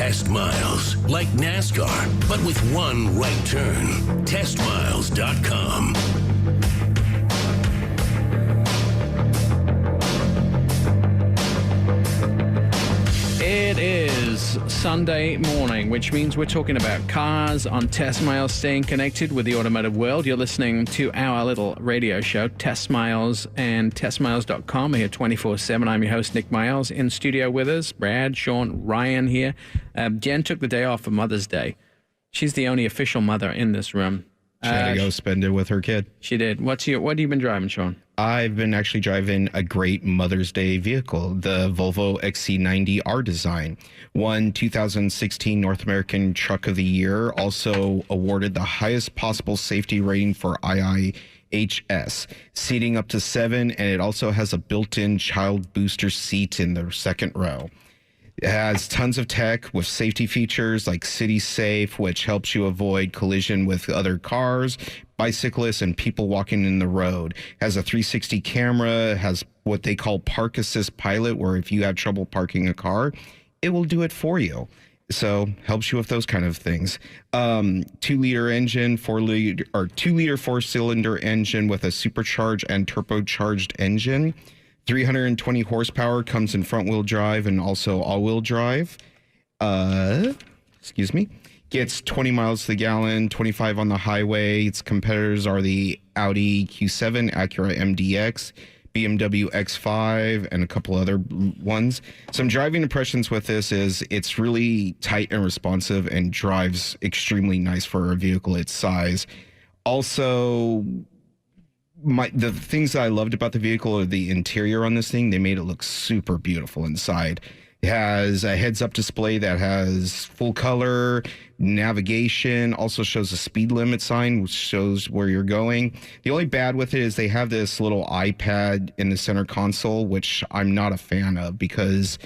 test miles, like NASCAR, but with one right turn. Testmiles.com. It is Sunday morning, which means we're talking about cars on Test Miles, staying connected with the automotive world. You're listening to our little radio show, Test Miles, and testmiles.com. We're here 24/7. I'm your host, Nick Miles. In studio with us, Brad, Shaun, Ryan here. Jen took the day off for Mother's Day. She's the only official mother in this room. She had to go spend it with her kid. She did. What have you been driving, Shaun? I've been actually driving a great Mother's Day vehicle, the Volvo XC90 R Design. Won 2016 North American Truck of the Year. Also awarded the highest possible safety rating for IIHS. Seating up to 7, and it also has a built-in child booster seat in the second row. It has tons of tech with safety features like City Safe, which helps you avoid collision with other cars, bicyclists, and people walking in the road. It has a 360 camera, has what they call Park Assist Pilot, where if you have trouble parking a car, it will do it for you. So helps you with those kind of things. 2-liter engine, 2-liter 4-cylinder engine with a supercharged and turbocharged engine. 320 horsepower, comes in front-wheel drive and also all-wheel drive. Gets 20 miles to the gallon, 25 on the highway. Its competitors are the Audi Q7, Acura MDX, BMW X5, and a couple other ones. Some driving impressions with this is it's really tight and responsive and drives extremely nice for a vehicle its size. Also, the things that I loved about the vehicle are the interior on this thing. They made it look super beautiful inside. It has a heads-up display that has full color, navigation, also shows a speed limit sign, which shows where you're going. The only bad with it is they have this little iPad in the center console, which I'm not a fan of because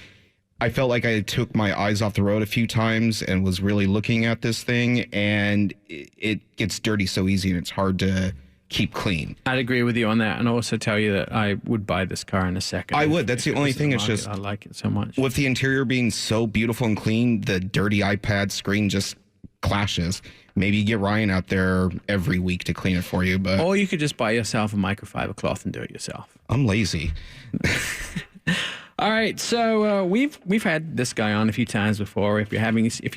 I felt like I took my eyes off the road a few times and was really looking at this thing, and it gets dirty so easy and it's hard to keep clean. I'd agree with you on that, and also tell you that I would buy this car in a second. I would. That's the only thing. It's just I like it so much. With the interior being so beautiful and clean, the dirty iPad screen just clashes. Maybe you get Ryan out there every week to clean it for you, but or you could just buy yourself a microfiber cloth and do it yourself. I'm lazy. All right, so we've had this guy on a few times before. If you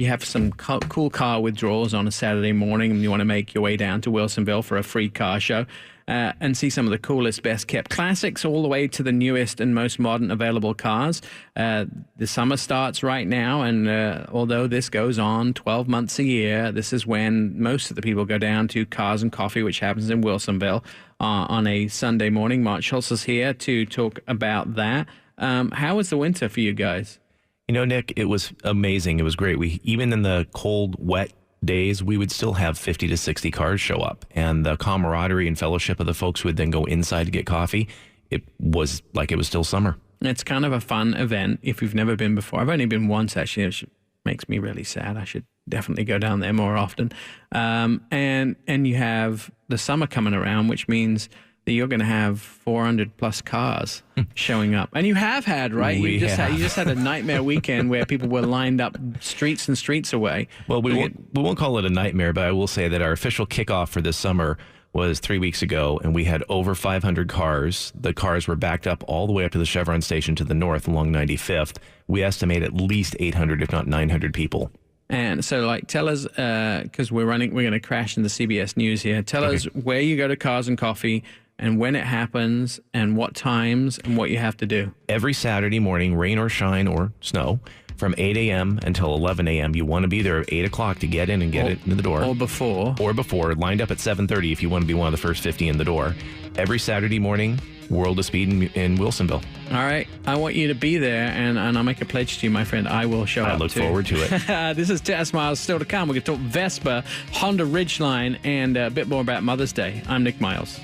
have some cool car withdrawals on a Saturday morning and you want to make your way down to Wilsonville for a free car show and see some of the coolest, best kept classics, all the way to the newest and most modern available cars. The summer starts right now, and although this goes on 12 months a year, this is when most of the people go down to Cars and Coffee, which happens in Wilsonville on a Sunday morning. Mark Schultz is here to talk about that. How was the winter for you guys? You know, Nick, it was amazing. It was great. Even in the cold, wet days, we would still have 50 to 60 cars show up. And the camaraderie and fellowship of the folks who would then go inside to get coffee, it was like it was still summer. It's kind of a fun event if you've never been before. I've only been once, actually. It makes me really sad. I should definitely go down there more often. And you have the summer coming around, which means that you're going to have 400 plus cars showing up. And you have had, right? You just had a nightmare weekend where people were lined up streets and streets away. Well, we won't call it a nightmare, but I will say that our official kickoff for this summer was 3 weeks ago, and we had over 500 cars. The cars were backed up all the way up to the Chevron station to the north along 95th. We estimate at least 800, if not 900 people. And so, tell us, because we're going to crash into CBS News here. Tell us where you go to Cars and Coffee, and when it happens, and what times, and what you have to do. Every Saturday morning, rain or shine or snow, from 8 a.m. until 11 a.m. You want to be there at 8 o'clock to get in and get it into the door. Or before. Or before, lined up at 7:30 if you want to be one of the first 50 in the door. Every Saturday morning, World of Speed in Wilsonville. All right. I want you to be there, and I'll make a pledge to you, my friend. I will show up, I look forward to it. This is Test Miles still to come. We're going to talk Vespa, Honda Ridgeline, and a bit more about Mother's Day. I'm Nick Miles.